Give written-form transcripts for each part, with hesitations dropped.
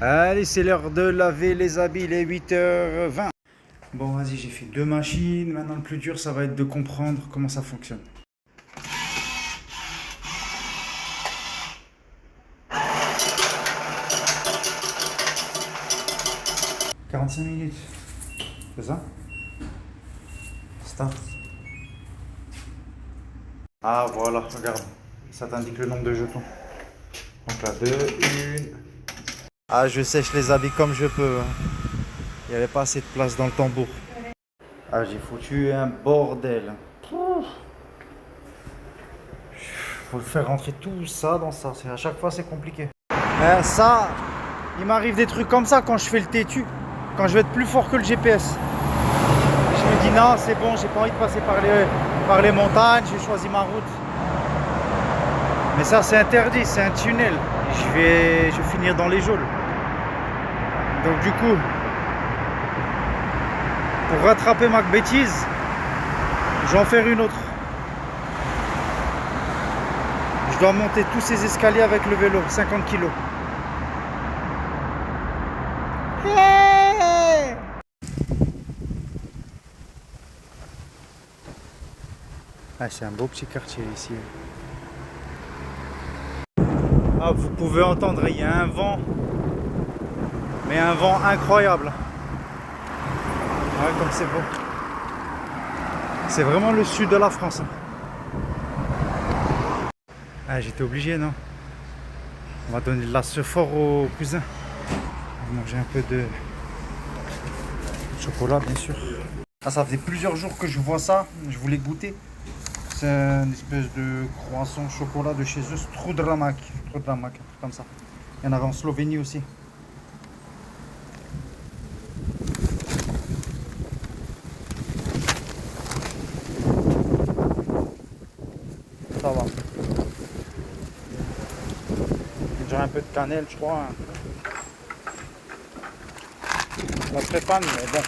Allez, c'est l'heure de laver les habits, il est 8h20. Bon, vas-y, j'ai fait 2 machines. Maintenant, le plus dur, ça va être de comprendre comment ça fonctionne. « 45 minutes. C'est ça? Start. Ah, voilà, regarde. Ça t'indique le nombre de jetons. Donc là, 2, 1. Ah, je sèche les habits comme je peux. Il n'y avait pas assez de place dans le tambour. Ah, j'ai foutu un bordel. Faut faire rentrer tout ça dans ça. À chaque fois, c'est compliqué. Ça, il m'arrive des trucs comme ça quand je fais le têtu. Quand je vais être plus fort que le GPS. Je me dis non, c'est bon, j'ai pas envie de passer par les montagnes. J'ai choisi ma route. Mais ça, c'est interdit. C'est un tunnel. Je vais finir dans les geôles. Donc du coup, pour rattraper ma bêtise, je vais en faire une autre. Je dois monter tous ces escaliers avec le vélo, 50 kg. Ah, c'est un beau petit quartier ici. Ah, vous pouvez entendre, il y a un vent. Mais un vent incroyable. Ouais, comme c'est beau. C'est vraiment le sud de la France. Ah, j'étais obligé, non? On va donner de la fort au cousin. On va manger un peu de chocolat, bien sûr. Ah, ça faisait plusieurs jours que je vois ça. Je voulais goûter. C'est une espèce de croissant chocolat de chez eux. Strudramak. Strudramak, un truc comme ça. Il y en avait en Slovénie aussi. Ça va. J'ai un peu de cannelle, je crois. Pas très fan, mais bon.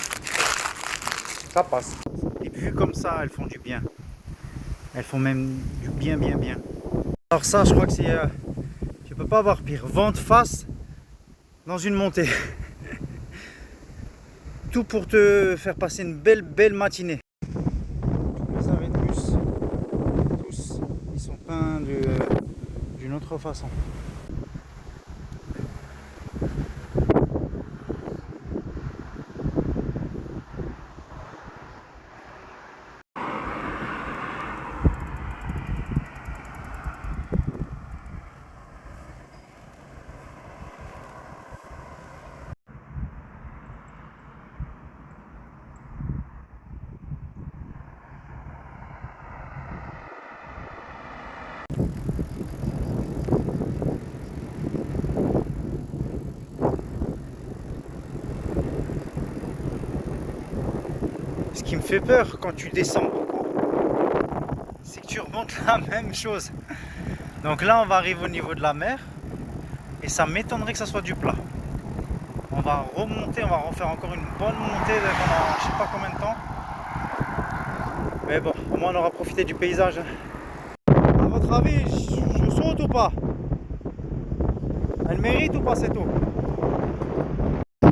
Ça passe. Et vu comme ça, elles font du bien. Elles font même du bien, bien, bien. Alors ça, je crois que c'est... tu peux pas avoir pire. Vent de face dans une montée. Tout pour te faire passer une belle, belle matinée. Les arrêts de bus, tous, ils sont peints d'une autre façon. Ce qui me fait peur quand tu descends, c'est que tu remontes la même chose. Donc là, on va arriver au niveau de la mer et ça m'étonnerait que ça soit du plat. On va remonter, on va refaire encore une bonne montée pendant je sais pas combien de temps. Mais bon, au moins on aura profité du paysage. À votre avis, je saute ou pas? Elle mérite ou pas cette eau? Le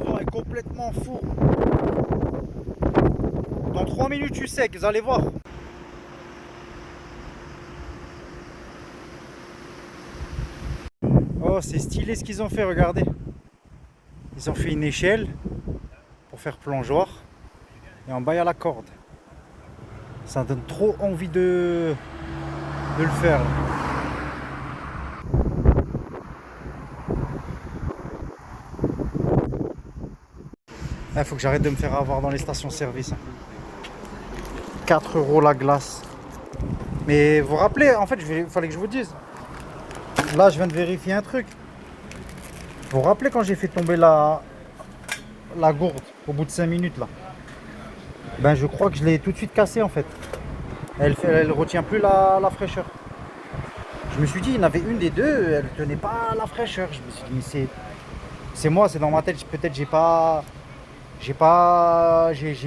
vent est complètement fou. Dans 3 minutes, tu sais que vous allez voir. Oh, c'est stylé ce qu'ils ont fait, regardez. Ils ont fait une échelle pour faire plongeoir. Et en bas, il y a la corde. Ça donne trop envie de le faire. Il faut que j'arrête de me faire avoir dans les stations-service. 4 € la glace. Mais vous vous rappelez, en fait, il fallait que je vous dise. Là, je viens de vérifier un truc. Vous vous rappelez quand j'ai fait tomber la gourde au bout de 5 minutes là? Ben, je crois que je l'ai tout de suite cassée en fait. Elle retient plus la fraîcheur. Je me suis dit, il y en avait une des deux, elle tenait pas la fraîcheur. Je me suis dit, mais c'est moi, c'est dans ma tête. Peut-être j'ai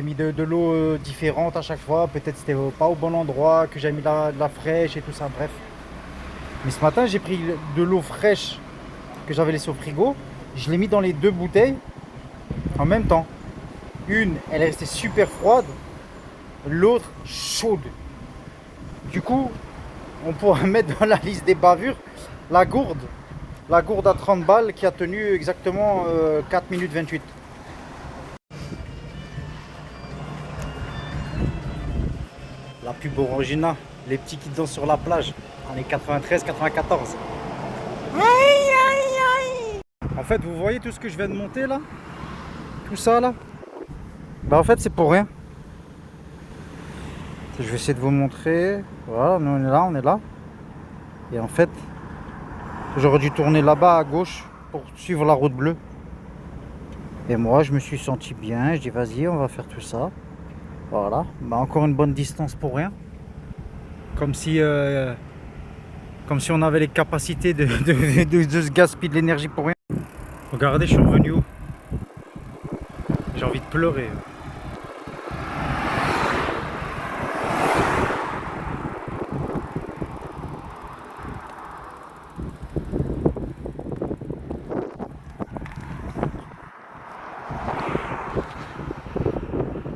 mis de l'eau différente à chaque fois. Peut-être c'était pas au bon endroit, que j'ai mis de la fraîche et tout ça. Bref. Mais ce matin, j'ai pris de l'eau fraîche que j'avais laissé au frigo, je l'ai mis dans les deux bouteilles en même temps. Une, elle est restée super froide, l'autre chaude. Du coup, on pourrait mettre dans la liste des bavures la gourde à 30 balles qui a tenu exactement 4 minutes 28. La pub Orangina, les petits qui dansent sur la plage, années 93-94. En fait, vous voyez tout ce que je viens de monter là? Tout ça là? Bah en fait, c'est pour rien. Je vais essayer de vous montrer. Voilà, nous on est là. Et en fait, j'aurais dû tourner là-bas à gauche pour suivre la route bleue. Et moi, je me suis senti bien. Je dis, vas-y, on va faire tout ça. Voilà. Bah, encore une bonne distance pour rien. Comme si on avait les capacités de se gaspiller de l'énergie pour rien. Regardez, je suis revenu où? J'ai envie de pleurer.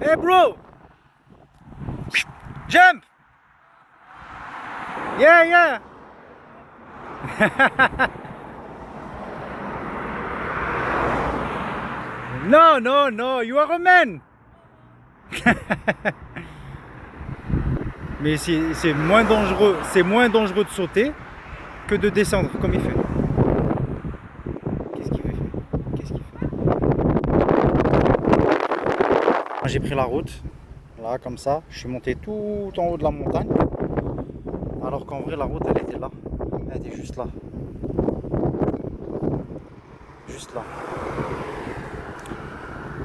Hey bro! Jump! Yeah, yeah! No, no, no, you are a man! Mais c'est moins dangereux de sauter que de descendre comme il fait. Qu'est-ce qu'il fait? Qu'est-ce qu'il fait? J'ai pris la route, là comme ça, je suis monté tout en haut de la montagne, alors qu'en vrai la route elle était là, elle était juste là. Juste là.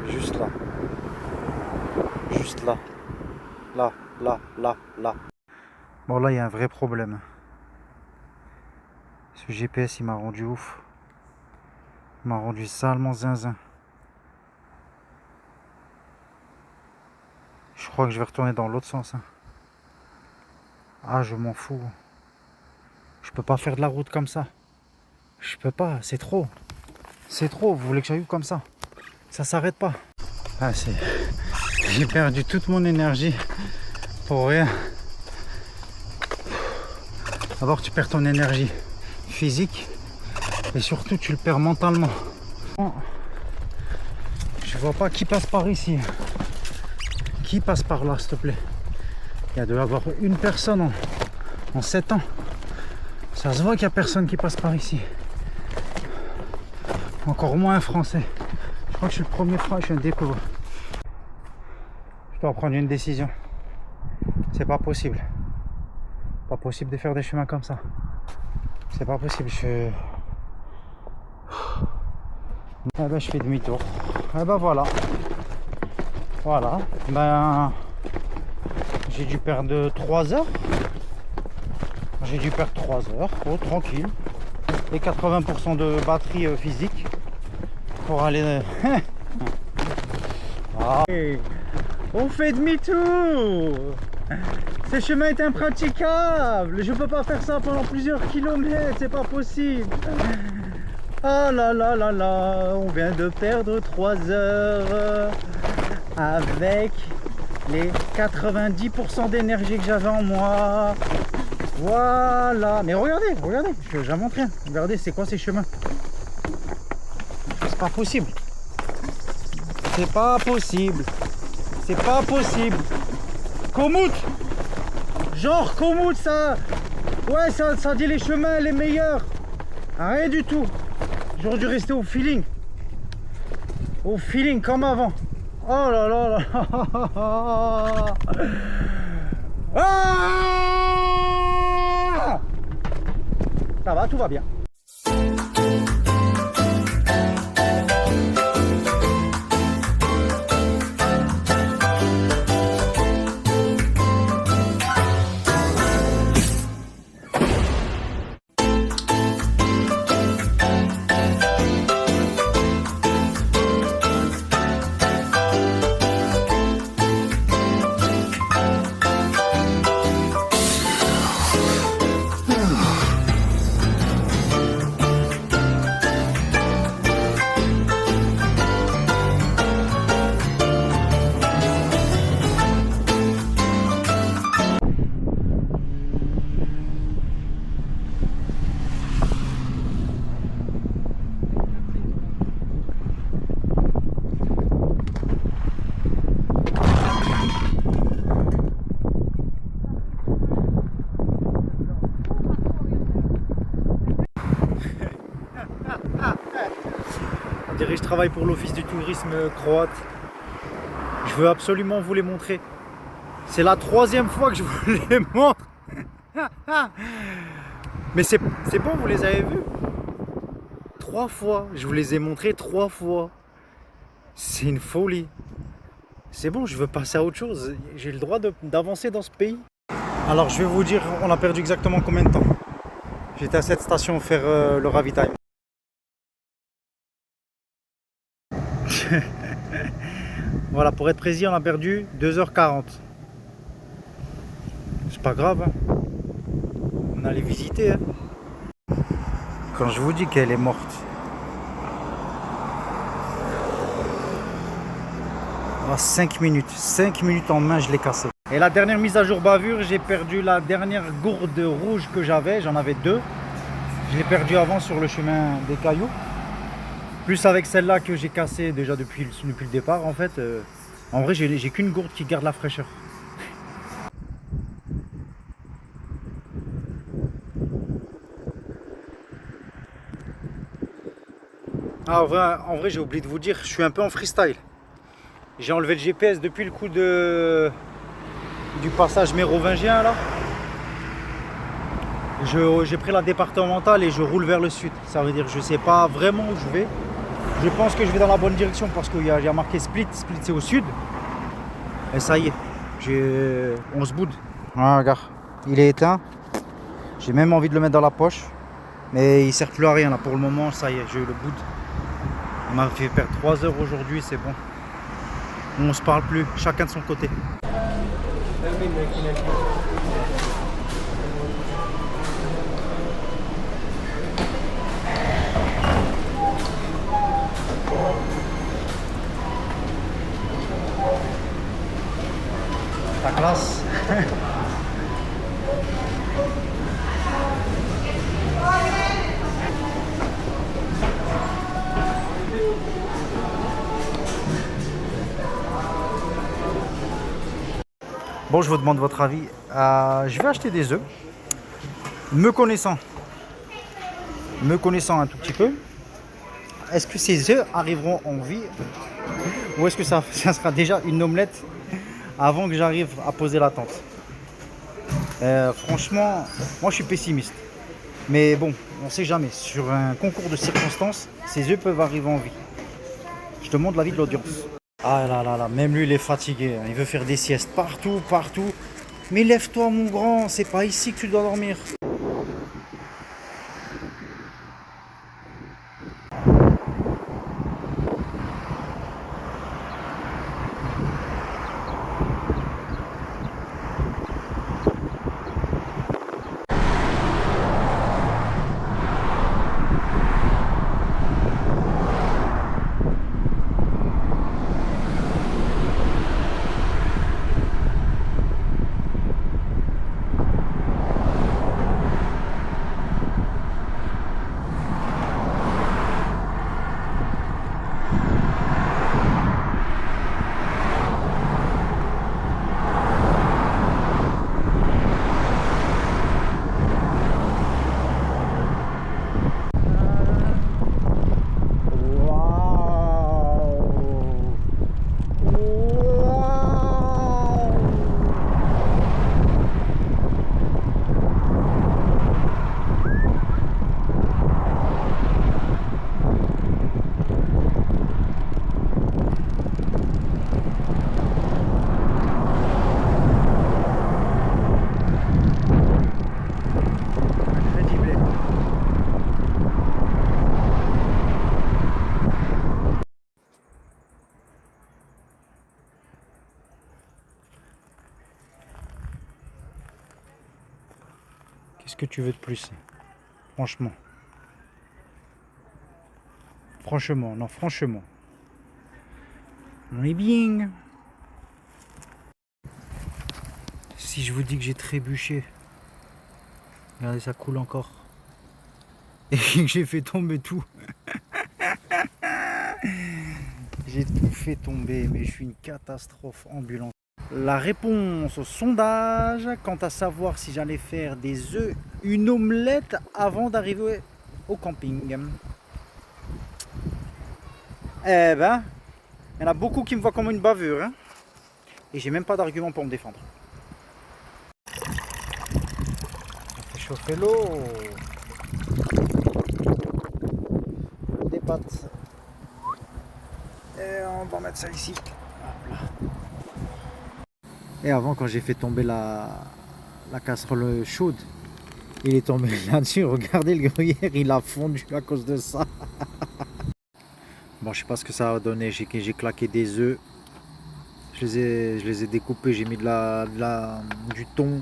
Juste là. Juste là. Là, là, là, là. Bon là il y a un vrai problème. Ce GPS il m'a rendu ouf. Il m'a rendu salement zinzin. Je crois que je vais retourner dans l'autre sens. Hein. Ah je m'en fous. Je peux pas faire de la route comme ça. Je peux pas, c'est trop. C'est trop, vous voulez que j'aille où comme ça? Ça s'arrête pas. Ah c'est... J'ai perdu toute mon énergie pour rien. D'abord tu perds ton énergie physique et surtout tu le perds mentalement. Je vois pas qui passe par ici. Qui passe par là s'il te plaît? Il y a de avoir une personne en 7 ans. Ça se voit qu'il n'y a personne qui passe par ici. Encore moins un Français. Je crois que je suis le premier Français, je suis un découvert. Je dois prendre une décision. C'est pas possible. Pas possible de faire des chemins comme ça. C'est pas possible. Eh ben, je fais demi-tour. Et ben voilà. Voilà. Ben j'ai dû perdre 3 heures. J'ai dû perdre 3 heures. Oh, tranquille. Et 80% de batterie physique pour aller. Ah. On fait demi-tour. Ce chemin est impraticable. Je peux pas faire ça pendant plusieurs kilomètres. C'est pas possible. Ah là là là là. On vient de perdre 3 heures avec les 90% d'énergie que j'avais en moi. Voilà. Mais regardez, regardez. J'invente rien. Regardez, c'est quoi ces chemins? C'est pas possible. C'est pas possible. C'est pas possible. Komoot. Genre Komoot, ça. Ouais, ça dit les chemins les meilleurs. Rien du tout. J'aurais dû rester au feeling. Au feeling comme avant. Oh là là là. Ah, ça va, tout va bien. On dirait que je travaille pour l'office du tourisme croate. Je veux absolument vous les montrer. C'est la 3e fois que je vous les montre. Mais c'est bon, vous les avez vus? 3 fois. Je vous les ai montrés 3 fois. C'est une folie. C'est bon, je veux passer à autre chose. J'ai le droit d'avancer dans ce pays. Alors je vais vous dire, on a perdu exactement combien de temps. J'étais à cette station faire le ravitaillement. Voilà, pour être précis, on a perdu 2h40. C'est pas grave, hein. On allait visiter, hein. Quand je vous dis qu'elle est morte. Ah, 5 minutes. 5 minutes en main, je l'ai cassé. Et la dernière mise à jour bavure, j'ai perdu la dernière gourde rouge que j'avais. J'en avais 2. Je l'ai perdue avant sur le chemin des cailloux. Plus avec celle-là que j'ai cassée déjà depuis le départ. En fait, en vrai, j'ai qu'une gourde qui garde la fraîcheur. Ah, en vrai j'ai oublié de vous dire, je suis un peu en freestyle. J'ai enlevé le GPS depuis le coup du passage mérovingien là. J'ai pris la départementale et je roule vers le sud. Ça veut dire que je sais pas vraiment où je vais. Je pense que je vais dans la bonne direction parce qu'il y a marqué Split. Split c'est au sud. Et ça y est, on se boude. Ah, regarde, il est éteint. J'ai même envie de le mettre dans la poche. Mais il sert plus à rien là pour le moment, ça y est, j'ai eu le bout. On m'a fait perdre 3 heures aujourd'hui, c'est bon. On se parle plus, chacun de son côté. Ta classe. Bon, je vous demande votre avis. Je vais acheter des œufs. Me connaissant un tout petit peu, est-ce que ces œufs arriveront en vie ou est-ce que ça sera déjà une omelette avant que j'arrive à poser la tente? Franchement, moi je suis pessimiste. Mais bon, on sait jamais. Sur un concours de circonstances, ces œufs peuvent arriver en vie. Je demande l'avis de l'audience. Ah là là là, même lui il est fatigué, hein. Il veut faire des siestes partout, partout. Mais lève-toi mon grand, c'est pas ici que tu dois dormir. Qu'est-ce que tu veux de plus? Franchement. Franchement, non, franchement. On est bien. Si je vous dis que j'ai trébuché, regardez, ça coule encore. Et que j'ai fait tomber tout. J'ai tout fait tomber, mais je suis une catastrophe ambulante. La réponse au sondage quant à savoir si j'allais faire des œufs, une omelette avant d'arriver au camping. Eh ben, il y en a beaucoup qui me voient comme une bavure. Hein. Et j'ai même pas d'argument pour me défendre. On fait chauffer l'eau. Des pâtes. Et on va mettre ça ici. Voilà. Et avant, quand j'ai fait tomber la casserole chaude, il est tombé là-dessus. Regardez le gruyère, il a fondu à cause de ça. Bon, je sais pas ce que ça va donner. J'ai claqué des œufs. Je les ai découpés. J'ai mis du thon.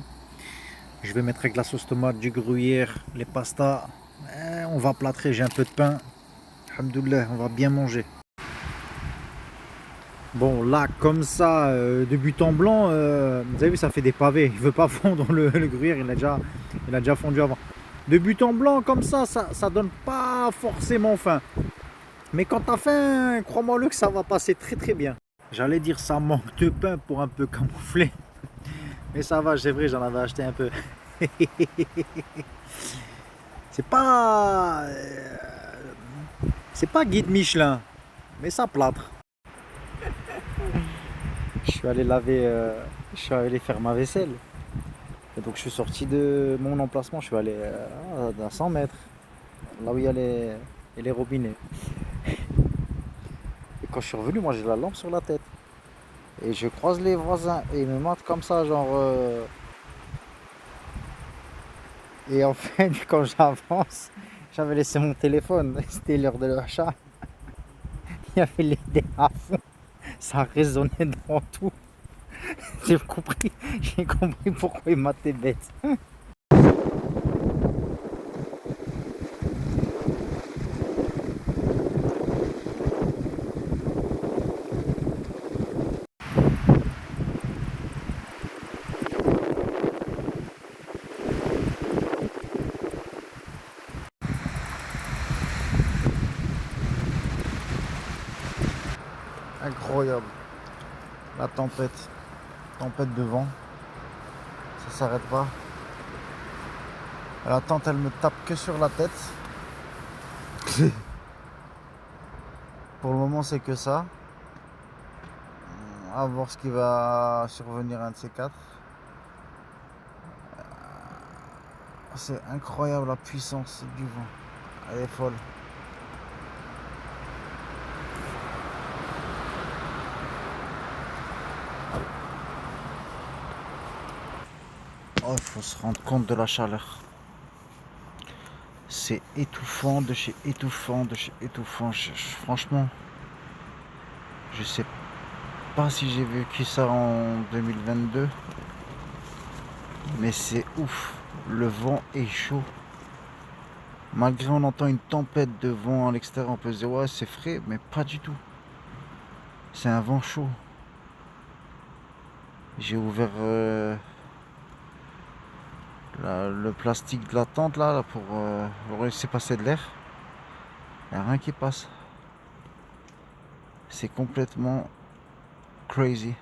Je vais mettre avec la sauce tomate, du gruyère, les pastas. On va plâtrer. J'ai un peu de pain. Alhamdoulilah, on va bien manger. Bon, là, comme ça, de but en blanc, vous avez vu, ça fait des pavés. Il veut pas fondre le gruyère, il a déjà fondu avant. De but en blanc, comme ça donne pas forcément faim. Mais quand t'as faim, crois-moi-le que ça va passer très très bien. J'allais dire ça manque de pain pour un peu camoufler. Mais ça va, c'est vrai, j'en avais acheté un peu. C'est pas... c'est pas guide Michelin, mais ça plâtre. Je suis allé je suis allé faire ma vaisselle. Et donc je suis sorti de mon emplacement, je suis allé à 100 mètres, là où il y a les robinets. Et quand je suis revenu, moi j'ai la lampe sur la tête. Et je croise les voisins et ils me matent comme ça, genre... Et en fait, quand j'avance, j'avais laissé mon téléphone, c'était l'heure de l'achat. Il y avait les dés à fond, ça résonnait dans tout. J'ai compris pourquoi il m'attaient bête. Incroyable. La tempête de vent, ça s'arrête pas. La tente elle me tape que sur la tête. Pour le moment c'est que ça. À voir ce qui va survenir un de ces quatre. C'est incroyable la puissance du vent. Elle est folle. Oh, il faut se rendre compte de la chaleur. C'est étouffant de chez étouffant de chez étouffant. Franchement, je sais pas si j'ai vécu ça en 2022. Mais c'est ouf. Le vent est chaud. Malgré on entend une tempête de vent à l'extérieur, on peut se dire ouais c'est frais, mais pas du tout. C'est un vent chaud. J'ai ouvert le plastique de la tente là pour laisser passer de l'air. Il n'y a rien qui passe. C'est complètement crazy.